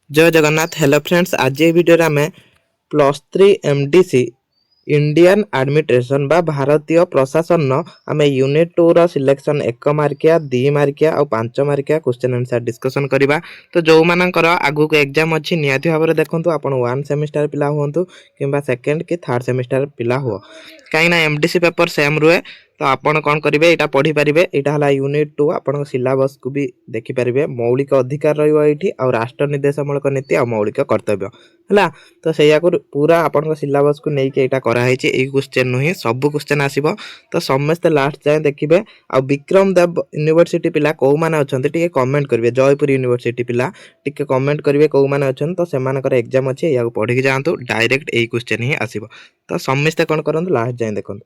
जय Jagannath. Hello friends, आज ये वीडियो आम +3 एमडीसी इंडियन एडमिनिस्ट्रेशन बा भारतीय प्रशासन आम यूनिट 2 रो सिलेक्शन 1 मार्किया 2 मार्किया और 5 मार्किया क्वेश्चन आंसर डिस्कशन करबा। तो जो मानकर आगु को एग्जाम अच्छी निहाती भाव देखंतु आपण 1 सेमिस्टर पिला हुंतु किंबा सेकंड कि थर्ड सेमिस्टर पिला हो, कहीं ना एमडीसी पेपर सेम रुहे। तो आपन कौन करेंगे, यहाँ पढ़ी पारे। यहाँ है यूनिट 2 आपण सिलेबस को भी देखिपारे। मौलिक अधिकार रही और राष्ट्र निर्देशमूलक नीति और मौलिक कर्तव्य है। तो सैया पूरा आपण सिलेबस को लेकिन यहाँ कराई। क्वेश्चन नुह सब क्वेश्चन आसो। तो समस्ते लास्ट जाए देखिए। आ विक्रम देव यूनिवर्सिटी पिला कौ मैंने अच्छा टे कमेंट करेंगे। जयपुर यूनिवर्सिटी पिला टे कमेंट करेंगे कौ मैंने अच्छा। तो से एग्जाम अच्छे या पढ़ी जातु, डायरेक्ट यही क्वेश्चन ही आसो। तो समस्ते कौन करूँ, लास्ट जाए देखो।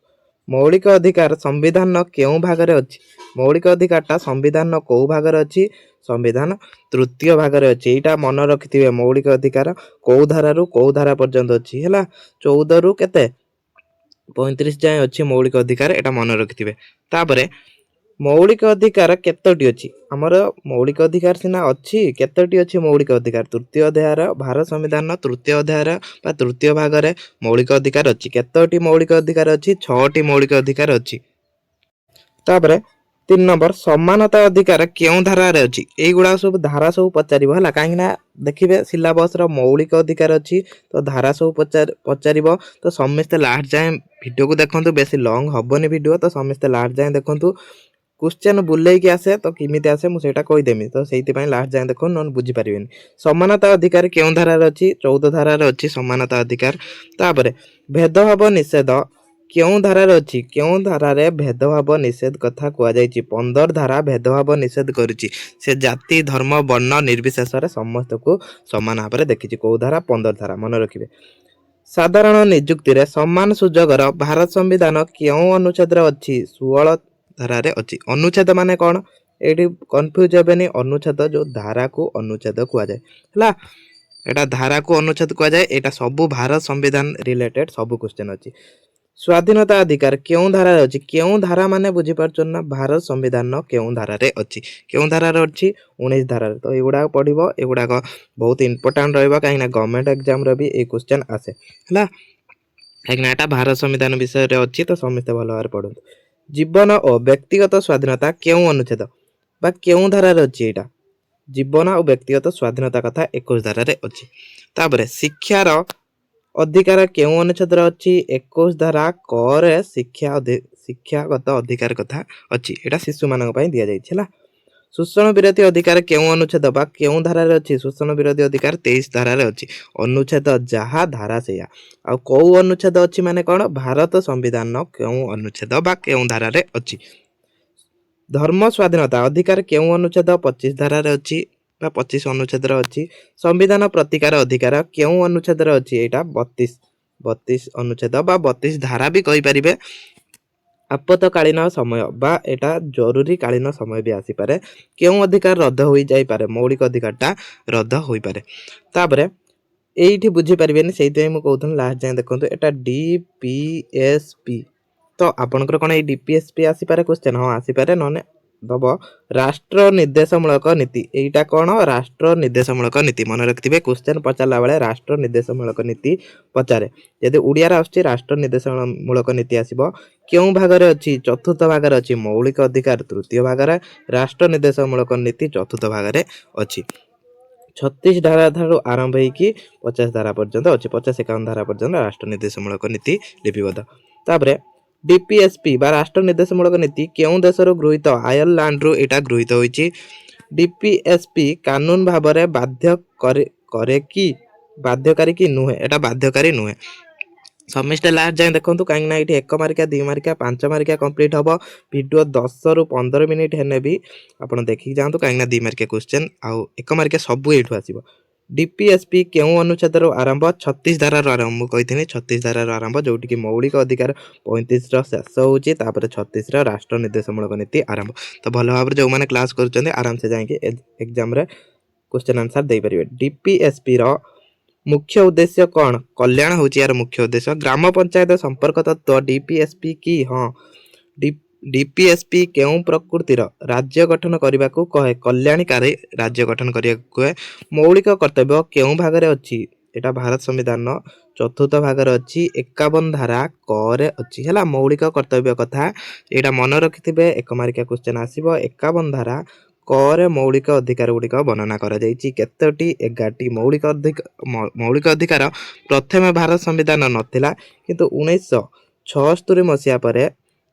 मौलिक अधिकार संविधान क्यों भागरे अच्छी? मौलिक अधिकारटा संविधान कौ भागरे अच्छी? संविधान तृतीय भागरे अच्छी। यहाँ मन रखिथे मौलिक अधिकार कौ धारा रु कौ धारा पर्यंत अच्छी है। 14 रु केते 35 जाए अच्छी मौलिक अधिकार, यहाँ मन रखिथे। तापरे मौलिक अधिकार केतोटी अच्छी? आमर मौलिक अधिकार सीना अच्छी, केतोटी अच्छी मौलिक अधिकार? तृतीय अध्याय भारत संविधान तृतीय अध्याय तृतीय भाग में मौलिक अधिकार अच्छी। केतोटी मौलिक अधिकार अच्छी? 6टी मौलिक अधिकार अच्छी। तापरे 3 नंबर समानता अधिकार क्यों धारा रे अच्छी? एगुड़ा सब धारा सब पचार है कहीं देखिए सिलेबस मौलिक अधिकार अच्छी। तो धारा सब पचार। तो समस्ते लास्ट जाए वीडियो को देखो, बेसी लंग हेनी वीडियो। तो समस्ते लास्ट जाए देखो। क्वेश्चन बुलेकी आसे तो किमिति आसे मुझे कहीदेमी। तो से लास्ट जाए देखो, न बुझीपारे। समानता अधिकार क्यों धारा अच्छी? 14 धारा अच्छी समानता अधिकार। तापर भेदभाव निषेध क्यों धारा अच्छी? क्यों धारा भेदभाव निषेध कथा कहुई? 15 धारा भेदभाव निषेध करुच्ची। से जाति धर्म वर्ण निर्विशेष समस्त को समान भाव में देखी। कौ धारा? 15 धारा मन रखिए। साधारण नियुक्ति रे समान सुजोगर भारत संविधान क्यों अनुच्छेद अच्छी? 16 धारा अच्छी। अनुच्छेद माने कौन? ये कन्फ्यूज हेनी। अनुच्छेद जो धारा को अनुच्छेद कहुए है। एटा धारा को अनुच्छेद कहुए। यहाँ सब भारत संविधान रिलेटेड सब क्वेश्चन अच्छी। स्वाधीनता अधिकार क्यों धारा अच्छी? क्यों धारा माने बुझीपार ना? भारत संविधान क्यों धारा अच्छी? क्यों धारा अच्छी? 19 धारा। तो युवा पढ़ो, युवाक बहुत इंपोर्टाट रहा कहीं गवर्नमेंट एग्जाम भी ये क्वेश्चन आसे है। कहीं भारत संविधान विषय अच्छी। तो समस्ते भल भाव पढ़ु। जीवन और व्यक्तिगत स्वाधीनता क्यों अनुच्छेद बा क्यों धारा अच्छी? यहाँ जीवन और व्यक्तिगत स्वाधीनता कथा 21 धारा अच्छी। तापर शिक्षार अधिकार क्यों अनुच्छेद अच्छी? 21 धारा क शिक्षागत अधिकार कथा अच्छी। यहाँ शिशु मान दि जाए। शोषण विरोधी अधिकार क्यों अनुच्छेद बा क्यों धारा अच्छी? शोषण विरोधी अधिकार 23 धारा अच्छी। अनुच्छेद जहाँ धारा से आ कौ अनुच्छेद अच्छी माने कौन? भारत संविधान क्यों अनुच्छेद बा क्यों धारा अच्छी। धर्म स्वाधीनता अधिकार क्यों अनुच्छेद? 25 धारा अच्छी 25 अनुच्छेद अच्छी। संविधान प्रतिकार अधिकार क्यों अनुच्छेद अच्छी? यहाँ 32 अनुच्छेद बा 32 धारा भी कहींपारे। आपतकालीन समय बा एटा जरूरी कालीन समय भी आसीपारे। क्यों अधिकार रद्द हो जाए? मौलिक अधिकारटा रद्द हो पारे। तापरे एठी बुझीपारे से कहूँ लास्ट जाए देखो। एटा डीपीएसपी। तो आपनकर कौन ये डीपीएसपी आसीपारे क्वेश्चन? हाँ आसीपारे। न दब राष्ट्र निर्देशमूलक नीति। यहीटा कौन? राष्ट्र निर्देशमूलक नीति मन रखिथे। क्वेश्चन पचारा बेले राष्ट्र निर्देशमूलक नीति पचारे। यदि ओडिया आसुची राष्ट्र निर्देशमूलक नीति आसीबो। क्यों भागरे अच्छी? चतुर्थ भागरे अच्छी। मौलिक अधिकार तृतीय भागरे, राष्ट्र निर्देशमूलक नीति चतुर्थ भागरे अच्छी। 36 धारा ठारू आरंभ होगी 50 धारा पर्यंत अच्छी। 50-51 धारा पर्यंत राष्ट्र निर्देशमूलक नीति लिपिबद्ध। तापरे डीपीएसपी बा राष्ट्र निर्देशमूलक नीति क्यों देश गृहीत? आयरलैंड रु एटा गृहीत होइछि। डीपीएसपी कानून भाव में बाध्य करे कि बाध्यकारी कि नुहे? एटा बाध्यकारी नुहे। समस्ते लास्ट जाए देखो कहीं ये 1 मार्किया 2 मार्किया 5 मार्किया कंप्लीट हम। वीडियो 10 रु 15 मिनिट हेने भी आप देखिए जातु कहीं 2 मार्किया क्वेश्चन आउ 1 मार्किया सबू ये आसो। डीपीएसपी क्यों अनुच्छेद आरंभ? 36 धारा आरंभ कही। 36 धारा आरंभ जोटि मौलिक अधिकार 35 शेष होची। 36 राष्ट्र निर्देशमूलक नीति आरंभ। तो भल भाव जो मैंने क्लास कर आराम से जाए एग्जाम क्वेश्चन आंसर दे पारे। डीपीएसपी मुख्य उद्देश्य कौन? कल्याण हूँ यार मुख्य उद्देश्य। ग्राम पंचायत संपर्क तत्व डीपीएसपी की? हाँ ଡିପିଏସ୍ପି କେଉଁ ପ୍ରକୃତିର ରାଜ୍ୟ ଗଠନ କରିବାକୁ କହେ? କଲ୍ୟାଣକାରୀ ରାଜ୍ୟ ଗଠନ କରିବାକୁ କହେ। ମୌଳିକ କର୍ତ୍ତବ୍ୟ କେଉଁ ଭାଗରେ ଅଛି? ଏଟା ଭାରତ ସମ୍ବିଧାନ ଚତୁର୍ଥ ଭାଗରେ ଅଛି, 51 ଧାରା କରେ ଅଛି ହେଲା। ମୌଳିକ କର୍ତ୍ତବ୍ୟ କଥା ଏଇଟା ମନେ ରଖିଥିବେ, ଏକ ମାର୍କିଆ କ୍ୱେଶ୍ଚନ ଆସିବ। 51 ଧାରା କରେ ମୌଳିକ ଅଧିକାର ଗୁଡ଼ିକ ବର୍ଣ୍ଣନା କରାଯାଇଛି। କେତୋଟି? 11ଟି ମୌଳିକ ଅଧିକାର ପ୍ରଥମେ ଭାରତ ସମ୍ବିଧାନ ନଥିଲା, କିନ୍ତୁ 1976 ମସିହା ପରେ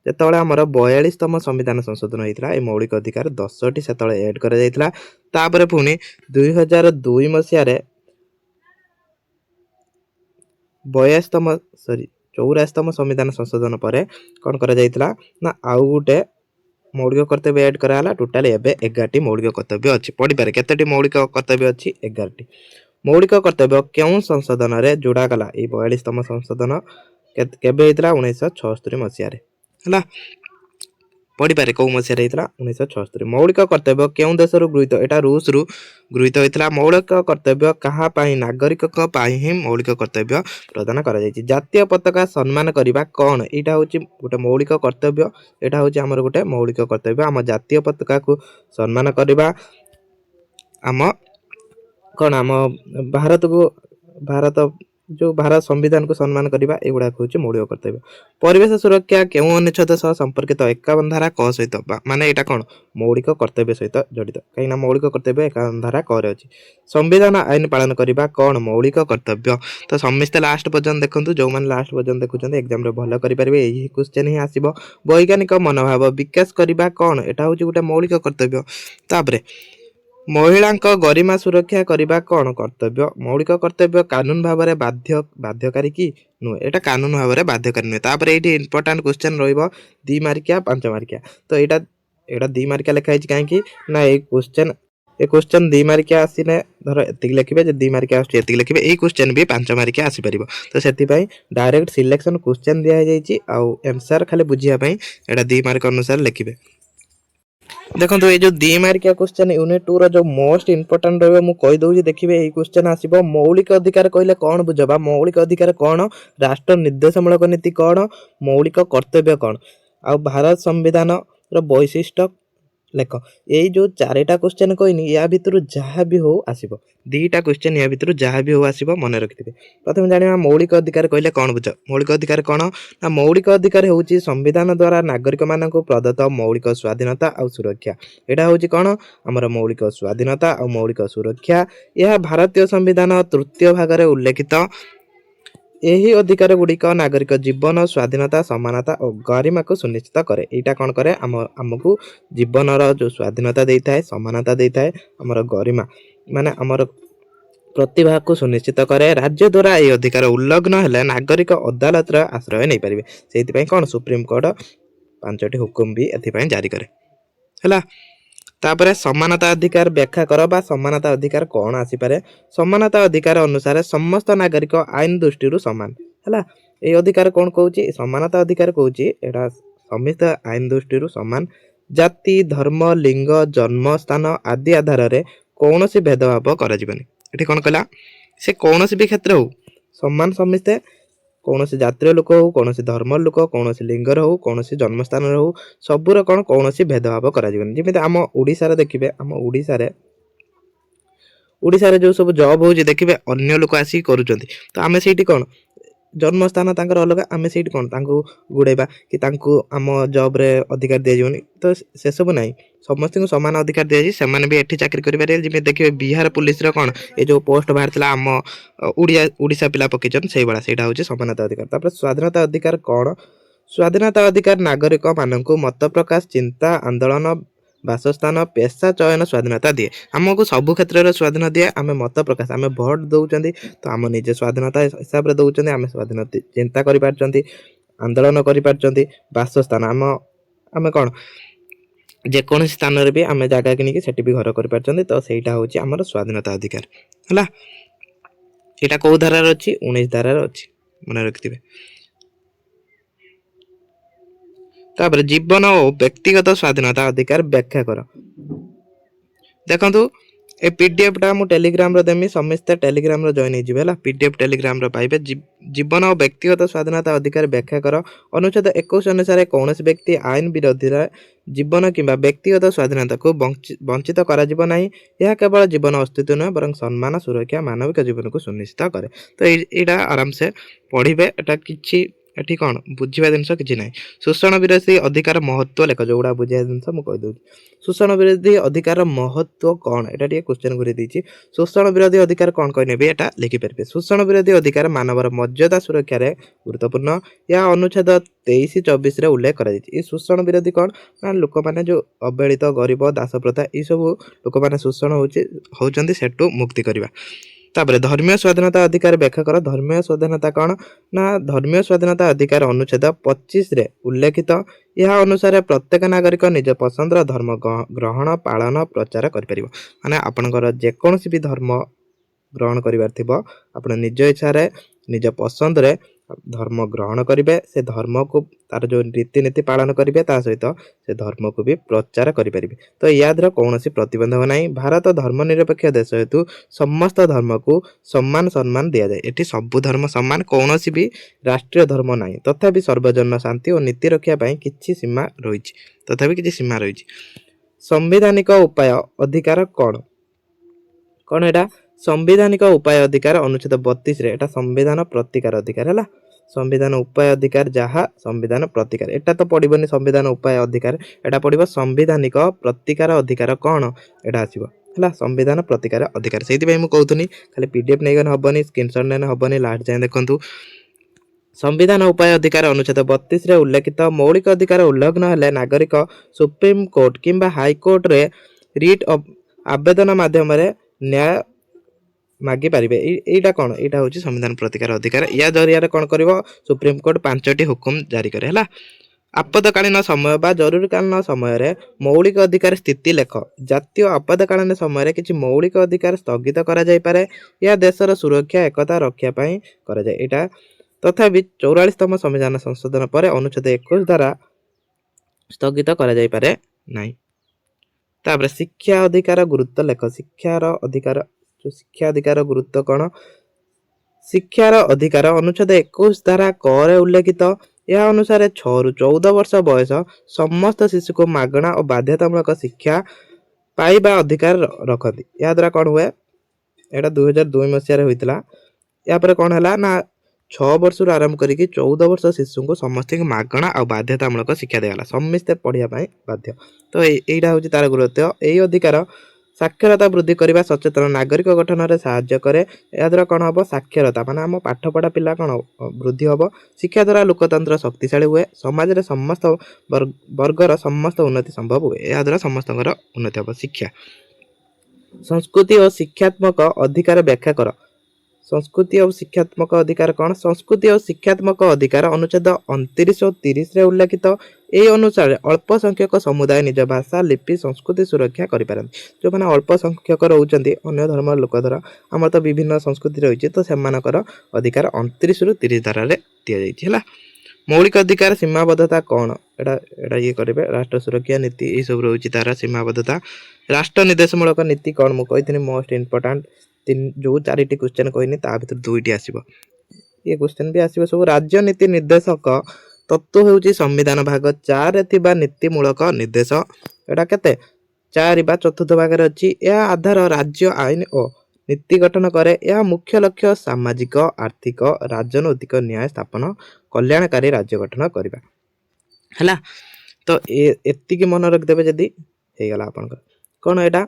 ଯେତେବେଳେ ଆମର 42ତମ ସମ୍ବିଧାନ ସଂଶୋଧନ ହେଇଥିଲା, এই ମୌଳିକ ଅଧିକାର 10ଟି ସେତେବେଳେ ଏଡ୍ କରାଯାଇଥିଲା। ତାପରେ ପୁଣି 2002 ମସିହାରେ 84ତମ ସମ୍ବିଧାନ ସଂଶୋଧନ ପରେ କ'ଣ କରାଯାଇଥିଲା ନା ଆଉ ଗୋଟେ ମୌଳିକ କର୍ତ୍ତବ୍ୟ ଏଡ୍ କରାହେଲା। ଟୋଟାଲି ଏବେ 11ଟି ମୌଳିକ କର୍ତ୍ତବ୍ୟ ଅଛି। ପଢିପାରେ କେତୋଟି ମୌଳିକ କର୍ତ୍ତବ୍ୟ ଅଛି? 11ଟି। ମୌଳିକ କର୍ତ୍ତବ୍ୟ କେଉଁ ସଂଶୋଧନରେ ଯୋଡ଼ାଗଲା? ଏଇ 42ତମ ସଂଶୋଧନ କେବେ ହେଇଥିଲା? 1976 ମସିହାରେ ହେଲା। ପଢିପାରେ କୋଉ ମସିହାରେ ହେଇଥିଲା? 1976। ମୌଳିକ କର୍ତ୍ତବ୍ୟ କେଉଁ ଦେଶରୁ ଗୃହୀତ? ଏଟା ରୁଷରୁ ଗୃହୀତ ହୋଇଥିଲା। ମୌଳିକ କର୍ତ୍ତବ୍ୟ କାହା ପାଇଁ? ନାଗରିକଙ୍କ ପାଇଁ ହିଁ ମୌଳିକ କର୍ତ୍ତବ୍ୟ ପ୍ରଦାନ କରାଯାଇଛି। ଜାତୀୟ ପତାକା ସମ୍ମାନ କରିବା କ'ଣ? ଏଇଟା ହେଉଛି ଗୋଟେ ମୌଳିକ କର୍ତ୍ତବ୍ୟ। ଏଟା ହେଉଛି ଆମର ଗୋଟେ ମୌଳିକ କର୍ତ୍ତବ୍ୟ। ଆମ ଜାତୀୟ ପତାକାକୁ ସମ୍ମାନ କରିବା, ଆମ କ'ଣ ଆମ ଭାରତ ସମ୍ବିଧାନକୁ ସମ୍ମାନ କରିବା, ଏଗୁଡ଼ାକ ହେଉଛି ମୌଳିକ କର୍ତ୍ତବ୍ୟ। ପରିବେଶ ସୁରକ୍ଷା କେଉଁ ଅନୁଚ୍ଛେଦ ସହ ସମ୍ପର୍କିତ? 51 ଧାରା କ ସହିତ, ମାନେ ଏଇଟା କ'ଣ ମୌଳିକ କର୍ତ୍ତବ୍ୟ ସହିତ ଜଡ଼ିତ, କାହିଁକିନା ମୌଳିକ କର୍ତ୍ତବ୍ୟ 51 ଧାରା କରେ ଅଛି। ସମ୍ବିଧାନ ଆଇନ ପାଳନ କରିବା କ'ଣ ମୌଳିକ କର୍ତ୍ତବ୍ୟ? ତ ସମସ୍ତେ ଲାଷ୍ଟ ପର୍ଯ୍ୟନ୍ତ ଦେଖନ୍ତୁ, ଯେଉଁମାନେ ଲାଷ୍ଟ ପର୍ଯ୍ୟନ୍ତ ଦେଖୁଛନ୍ତି ଏକ୍ଜାମରେ ଭଲ କରିପାରିବେ, ଏହି କ୍ୱେଶ୍ଚନ ହିଁ ଆସିବ। ବୈଜ୍ଞାନିକ ମନୋଭାବ ବିକାଶ କରିବା କ'ଣ? ଏଟା ହେଉଛି ଗୋଟେ ମୌଳିକ କର୍ତ୍ତବ୍ୟ। ତାପରେ ମହିଳାଙ୍କ ଗରିମା ସୁରକ୍ଷା କରିବା କ'ଣ କର୍ତ୍ତବ୍ୟ? ମୌଳିକ କର୍ତ୍ତବ୍ୟ। କାନୁନ ଭାବରେ ବାଧ୍ୟକାରୀ କି ନୁହେଁ? ଏଟା କାନୁନ ଭାବରେ ବାଧ୍ୟକାରୀ ନୁହେଁ। ତାପରେ ଏଇଠି ଇମ୍ପୋର୍ଟାଣ୍ଟ କ୍ୱେଶ୍ଚନ ରହିବ 2 ମାର୍କିଆ 5 ମାର୍କିଆ। ତ ଏଇଟା 2 ମାର୍କିଆ ଲେଖା ହେଇଛି କାହିଁକି ନା ଏ କ୍ୱେଶ୍ଚନ 2 ମାର୍କିଆ ଆସିଲେ ଧର ଏତିକି ଲେଖିବେ, ଯେ 2 ମାର୍କିଆ ଆସୁଛି ଏତିକି ଲେଖିବେ। ଏଇ କ୍ୱେଶ୍ଚନ ବି 5 ମାର୍କିଆ ଆସିପାରିବ। ତ ସେଥିପାଇଁ ଡାଇରେକ୍ଟ ସିଲେକ୍ସନ କ୍ୱେଶ୍ଚନ ଦିଆଯାଇଛି, ଆଉ ଆନ୍ସର ଖାଲି ବୁଝିବା ପାଇଁ ଏଟା 2 ମାର୍କ ଅନୁସାରେ ଲେଖିବେ। ଦେଖନ୍ତୁ ଏଇ ଯୋଉ 2 ମାର୍କିଆ କ୍ୱେଶ୍ଚନ ୟୁନିଟ୍ 2 ର ଯୋଉ ମୋଷ୍ଟ ଇମ୍ପୋର୍ଟାଣ୍ଟ ରହିବ ମୁଁ କହିଦଉଛି, ଦେଖିବେ ଏଇ କ୍ୱେଶ୍ଚନ ଆସିବ। ମୌଳିକ ଅଧିକାର କହିଲେ କ'ଣ ବୁଝ ବା? ମୌଳିକ ଅଧିକାର କ'ଣ? ରାଷ୍ଟ୍ର ନିର୍ଦ୍ଦେଶମୂଳକ ନୀତି କ'ଣ? ମୌଳିକ କର୍ତ୍ତବ୍ୟ କ'ଣ? ଆଉ ଭାରତ ସମ୍ବିଧାନର ବୈଶିଷ୍ଟ୍ୟ ଲେଖ। ଏଇ ଯୋଉ 4ଟା କ୍ୱେଶ୍ଚନ କହିନି, ୟା ଭିତରୁ ଯାହା ବି ହଉ ଆସିବ। 2ଟା କ୍ୱେଶ୍ଚନ ୟା ଭିତରୁ ଯାହା ବି ହଉ ଆସିବ, ମନେ ରଖିଥିବେ। ପ୍ରଥମେ ଜାଣିବା ମୌଳିକ ଅଧିକାର କହିଲେ କ'ଣ ବୁଝ? ମୌଳିକ ଅଧିକାର କ'ଣ ନା ମୌଳିକ ଅଧିକାର ହେଉଛି ସଂବିଧାନ ଦ୍ୱାରା ନାଗରିକମାନଙ୍କୁ ପ୍ରଦତ୍ତ ମୌଳିକ ସ୍ୱାଧୀନତା ଆଉ ସୁରକ୍ଷା। ଏଇଟା ହେଉଛି କ'ଣ ଆମର ମୌଳିକ ସ୍ୱାଧୀନତା ଆଉ ମୌଳିକ ସୁରକ୍ଷା। ଏହା ଭାରତୀୟ ସମ୍ବିଧାନ 3ୟ ଭାଗରେ ଉଲ୍ଲେଖିତ। ଏହି ଅଧିକାର ଗୁଡ଼ିକ ନାଗରିକ ଜୀବନ, ସ୍ୱାଧୀନତା, ସମାନତା ଓ ଗରିମାକୁ ସୁନିଶ୍ଚିତ କରେ। ଏଇଟା କ'ଣ କରେ? ଆମକୁ ଜୀବନର ଯେଉଁ ସ୍ୱାଧୀନତା ଦେଇଥାଏ, ସମାନତା ଦେଇଥାଏ, ଆମର ଗରିମା ମାନେ ଆମର ପ୍ରତିଭାକୁ ସୁନିଶ୍ଚିତ କରେ। ରାଜ୍ୟ ଦ୍ୱାରା ଏହି ଅଧିକାର ଉଲ୍ଲଂଘନ ହେଲେ ନାଗରିକ ଅଦାଲତର ଆଶ୍ରୟ ନେଇପାରିବେ। ସେଇଥିପାଇଁ କ'ଣ ସୁପ୍ରିମକୋର୍ଟ 5ଟି ହୁକୁମ ବି ଏଥିପାଇଁ ଜାରି କରେ ହେଲା। ତାପରେ ସମାନତା ଅଧିକାର ବ୍ୟାଖ୍ୟା କର, ବା ସମାନତା ଅଧିକାର କ'ଣ ଆସିପାରେ? ସମାନତା ଅଧିକାର ଅନୁସାରେ ସମସ୍ତ ନାଗରିକ ଆଇନ ଦୃଷ୍ଟିରୁ ସମାନ ହେଲା। ଏଇ ଅଧିକାର କ'ଣ କହୁଛି? ସମାନତା ଅଧିକାର କହୁଛି ଏଟା ସମସ୍ତ ଆଇନ ଦୃଷ୍ଟିରୁ ସମାନ। ଜାତି, ଧର୍ମ, ଲିଙ୍ଗ, ଜନ୍ମ ସ୍ଥାନ ଆଦି ଆଧାରରେ କୌଣସି ଭେଦଭାବ କରାଯିବନି। ଏଠି କ'ଣ କହିଲା? ସେ କୌଣସି ବି କ୍ଷେତ୍ର ହଉ ସମାନ, ସମସ୍ତେ କୌଣସି ଜାତିର ଲୋକ ହଉ, କୌଣସି ଧର୍ମର ଲୋକ, କୌଣସି ଲିଙ୍ଗର ହଉ, କୌଣସି ଜନ୍ମସ୍ଥାନର ହଉ, ସବୁର କ'ଣ କୌଣସି ଭେଦଭାବ କରାଯିବନି। ଯେମିତି ଆମ ଓଡ଼ିଶାରେ ଦେଖିବେ, ଆମ ଓଡ଼ିଶାରେ ଯେଉଁ ସବୁ ଜବ୍ ହେଉଛି ଦେଖିବେ ଅନ୍ୟ ଲୋକ ଆସିକି କରୁଛନ୍ତି, ତ ଆମେ ସେଇଠି କ'ଣ ଜନ୍ମସ୍ଥାନ ତାଙ୍କର ଅଲଗା, ଆମେ ସେଇଠି କ'ଣ ତାଙ୍କୁ ଗୁଡ଼େଇବା କି ତାଙ୍କୁ ଆମ ଜବ୍ରେ ଅଧିକାର ଦିଆଯିବନି? ତ ସେସବୁ ନାହିଁ, ସମସ୍ତଙ୍କୁ ସମାନ ଅଧିକାର ଦିଆଯାଇଛି, ସେମାନେ ବି ଏଠି ଚାକିରି କରିପାରିବେ। ଯେମିତି ଦେଖିବେ ବିହାର ପୁଲିସର କ'ଣ ଏ ଯେଉଁ ପୋଷ୍ଟ ବାହାରିଥିଲା ଆମ ଓଡ଼ିଶା ପିଲା ପକେଇଛନ୍ତି, ସେଇଭଳିଆ ସେଇଟା ହେଉଛି ସମାନତା ଅଧିକାର। ତାପରେ ସ୍ୱାଧୀନତା ଅଧିକାର କ'ଣ? ସ୍ୱାଧୀନତା ଅଧିକାର ନାଗରିକମାନଙ୍କୁ ମତ ପ୍ରକାଶ, ଚିନ୍ତା, ଆନ୍ଦୋଳନ, ବାସସ୍ଥାନ, ପେଶା ଚୟନ ସ୍ୱାଧୀନତା ଦିଏ। ଆମକୁ ସବୁ କ୍ଷେତ୍ରରେ ସ୍ୱାଧୀନ ଦିଏ। ଆମେ ମତ ପ୍ରକାଶ, ଆମେ ଭୋଟ ଦେଉଛନ୍ତି, ତ ଆମ ନିଜ ସ୍ୱାଧୀନତା ହିସାବରେ ଦେଉଛନ୍ତି, ଆମେ ସ୍ୱାଧୀନତା ଚିନ୍ତା କରିପାରୁଛନ୍ତି, ଆନ୍ଦୋଳନ କରିପାରୁଛନ୍ତି। ବାସସ୍ଥାନ ଆମେ କ'ଣ ଯେକୌଣସି ସ୍ଥାନରେ ବି ଆମେ ଜାଗା କିଣିକି ସେଠି ବି ଘର କରିପାରୁଛନ୍ତି, ତ ସେଇଟା ହେଉଛି ଆମର ସ୍ୱାଧୀନତା ଅଧିକାର ହେଲା। ଏଇଟା କୋଉ ଧାରାରେ ଅଛି? 19 ଧାରାରେ ଅଛି, ମନେ ରଖିଥିବେ। ତାପରେ ଜୀବନ ଓ ବ୍ୟକ୍ତିଗତ ସ୍ୱାଧୀନତା ଅଧିକାର ବ୍ୟାଖ୍ୟା କର। ଦେଖନ୍ତୁ ए पीडीएफ टा मु टेलीग्राम रो देमी समस्त टेलीग्राम रो जॉइन हिजिबे हला पीडीएफ टेलीग्राम रो पाइबे जीवन और व्यक्तिगत स्वाधीनता अधिकार व्याख्या कर अनुच्छेद 21 अनुसार कौनसी व्यक्ति आईन विरोधी जीवन किंबा व्यक्तिगत स्वाधीनता को वंचित करा जिवो नाही यह केवल जीवन अस्तित्व न बरं सम्मान सुरक्षा मानविक जीवन को सुनिश्चित करे तो एटा आराम से पढ़िबे एटा किछि एठी कौन बुझिबा जिनस किछि नाही शोषण विरोधी अधिकार महत्व लेख जोड़ा बुझिया जिनस मु कहि दउछि शोषण विरोधी अधिकार महत्व कौन एटा टिके क्वेश्चन करि दैछि शोषण विरोधी अधिकार कौन कहि नेबे एटा लिखि परबे शोषण विरोधी अधिकार मानवर मर्यादा सुरक्षा रे गुरुत्वपूर्ण या अनुच्छेद 23 24 रे उल्लेख करा दैछि ए शोषण विरोधी कौन ना लोक माने जो अबेलित गरीब दास प्रथा ई सब लोक माने शोषण होउचंदी सेटू मुक्ति करबा तापरे धर्मीय स्वाधीनता अधिकार व्याख्या कर धर्मीय स्वाधीनता कौन ना धर्मीय स्वाधीनता अधिकार अनुच्छेद 25 रे उल्लेखित यह अनुसार प्रत्येक नागरिक निज पसंदर धर्म ग्रहण पालन प्रचार कर माने आपनकर जेकोसी भी धर्म ग्रहण करिवार थिबो आपण निज इच्छा रे निज पसंद रे धर्म ग्रहण करिवे से धर्म को तार जो रीतिनीति पालन करिवे ता सहित से धर्म को भी प्रचार करि परिबे तो याद्र कौनसी प्रतिबंधक नाही भारत धर्मनिरपेक्ष देश हेतु समस्त धर्म को सम्मान दिया जाए एठी सब धर्म सम्मान कौनसी भी राष्ट्रीय धर्म नाही तथापि सर्वजन शांति और नीति रक्षा पई किछि सीमा रहिछि तथापि किछि सीमा रहिछि संवैधानिक उपाय अधिकार कौन एटा संवैधानिक उपाय अधिकार अनुच्छेद 32 रे एटा संविधान प्रतिकार अधिकार है संविधान उपाय अधिकार जहाँ संविधान प्रतिकार एटा तो पड़ोनी संविधान उपाय अधिकार एटा पड़ो संवैधानिक प्रतिकार अधिकार कौन एटा आसीबो है संविधान प्रतिकार अधिकार से कहूनी खाली पीडीएफ नहीं गले हेनी स्क्रीनशॉट नहीं हेनी लास्ट जाए देखूँ संविधान उपाय अधिकार अनुच्छेद 32 रे उल्लेखित मौलिक अधिकार उल्लंघन हेले नागरिक सुप्रीम कोर्ट किंबा हाईकोर्ट रे रिट आवेदन माध्यम न्याय मागी पारिबे एटा कौन एटा होची संविधान प्रतिकार अधिकार या जरिया कौन करिवो सुप्रीम कोर्ट 5टी हुकुम जारी करे हला आपदकालीन समय बा जरूरीकालीन समय रे मौलिक अधिकार स्थिति लेख जातीय आपदकालीन समय रे किछि मौलिक अधिकार स्थगित करा जाय पारे या देशर सुरक्षा एकता रक्षा पई करा जाय एटा तथापि 44तम संविधान संशोधन पर अनुच्छेद 21 द्वारा स्थगित करा जाय पारे नाही तापर शिक्षा अधिकार गुरुत्व लेख शिक्षार अधिकार जो शिक्षा अधिकार गुरुत्व कौन शिक्षार अधिकार अनुच्छेद 21 धारा क उल्लेखित यह अनुसार 6 रु 14 वर्ष बयस समस्त शिशु को मागणा और बाध्यतामूलक शिक्षा पाइबा अधिकार रखती या द्वारा कौन हुए एटा 2002 मसीह होता या कौन है ना 6 वर्ष आरंभ करके 14 वर्ष शिशु को समस्त मागणा और बाध्यतामूलक शिक्षा दिगला समस्ते पढ़िया बाध्य तो यहीटा हूँ तार गुरुत्व यही अधिकार साक्षरता वृद्धि करने सचेतन नागरिक गठन में साहाय्य करे याद्वारा कौन हम साक्षरता माने आम पाठपढ़ा पिला कौन वृद्धि हम शिक्षा द्वारा लोकतंत्र शक्तिशाली हुए समाज रे समस्त वर्गर समस्त उन्नति संभव हुए याद्वारा समस्त उन्नति हम शिक्षा संस्कृति और शिक्षात्मक अधिकार व्याख्या कर संस्कृति और शिक्षात्मक अधिकार कौन संस्कृति और शिक्षात्मक अधिकार अनुच्छेद 29 और 30 रे उल्लेखित ए अनुसार अल्प संख्यक समुदाय निज भाषा लिपि संस्कृति सुरक्षा करें जो मैंने अल्प संख्यक रोचंती अन्य धर्म लोक द्वारा आम तो विभिन्न संस्कृति रही तो सेमानकर अधिकार 29 रु 30 धारा दि जाइए मौलिक अधिकार सीमाबद्धता कौन एटा ये करेंगे राष्ट्र सुरक्षा नीति ये सब रोचे तार सीमाबद्धता राष्ट्र निर्देशमूलक नीति कौन मुझे मोस्ट इम्पोर्टाट जो 4टी क्वेश्चन कहनी ता भर 2टी आसो ये क्वेश्चन भी आसो सब राज्य नीति निर्देशक तत्व होउची संविधान भाग 4 रे थिबा नीतिमूलक निर्देश एटा केते 4 बा चतुर्थ भाग रे अछि या आधार राज्य आईन और नीति गठन करे या मुख्य लक्ष्य सामाजिक आर्थिक राजनैतिक न्याय स्थापन कल्याणकारी राज्य गठन करबा हला तो एति की मन रख देबे जदी हे गला आपन कोन एटा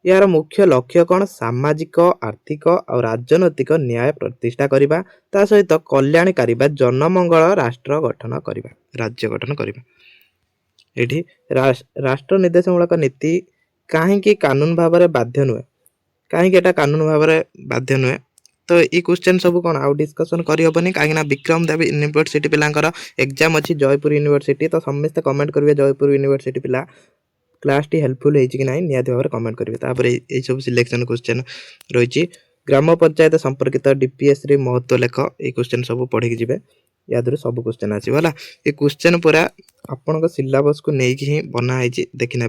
यार मुख्य लक्ष्य कौन सामाजिक आर्थिक और राजनैतिक न्याय प्रतिष्ठा करबा ता सहित कल्याणकारी जनमंगल राष्ट्र गठन करबा राज्य गठन करबा एठी राष्ट्र निर्देशमूलक नीति काहेकि कानून भाव में बाध्य नुहे काहेकि एटा कानून भाव में बाध्य नुहे तो ये क्वेश्चन सब कौन आउ डिस्कशन करहबनी कहीं विक्रम देव यूनिवर्सिटी पिलांकर एग्जाम अच्छी जयपुर यूनिवर्सिटी तो समस्ते कमेंट करेंगे जयपुर यूनिवर्सिटी पिला क्लास टी हेल्पफुल है कि ना निहाती भाव में कमेंट करेंगे तापर ये सब सिलेक्शन क्वेश्चन रही ग्राम पंचायत संपर्कित डीपीएस रे महत्व लेख ये क्वेश्चन सब पढ़ी जी या सब क्वेश्चन आसो है ये क्वेश्चन पूरा आपण सिलेबस को लेकिन ही बनाई देखी ने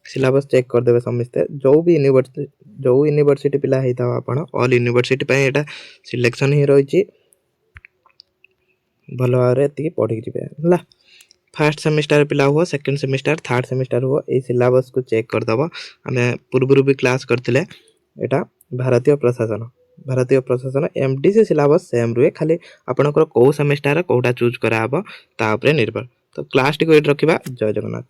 सिलेबस चेक करदेवे समस्ते जो भी यूनिवर्सिटी पिला होता आपण ऑल यूनिवर्सिटी एटा सिलेक्शन ही रही भल भाव में पढ़ी जी फर्स्ट सेमिस्टर पिला हुआ सेकंड सेमिस्टर थर्ड सेमिस्टर हुआ ये सिलेबस को चेक करदब आम पूर्व भी क्लास करते एटा भारतीय प्रशासन एमडीसी सिलेबस सेम रुए खाली आपणकर कौ सेमिस्टर कौटा चूज कराब ता निर्भर तो क्लास टी रखा जय जगन्नाथ।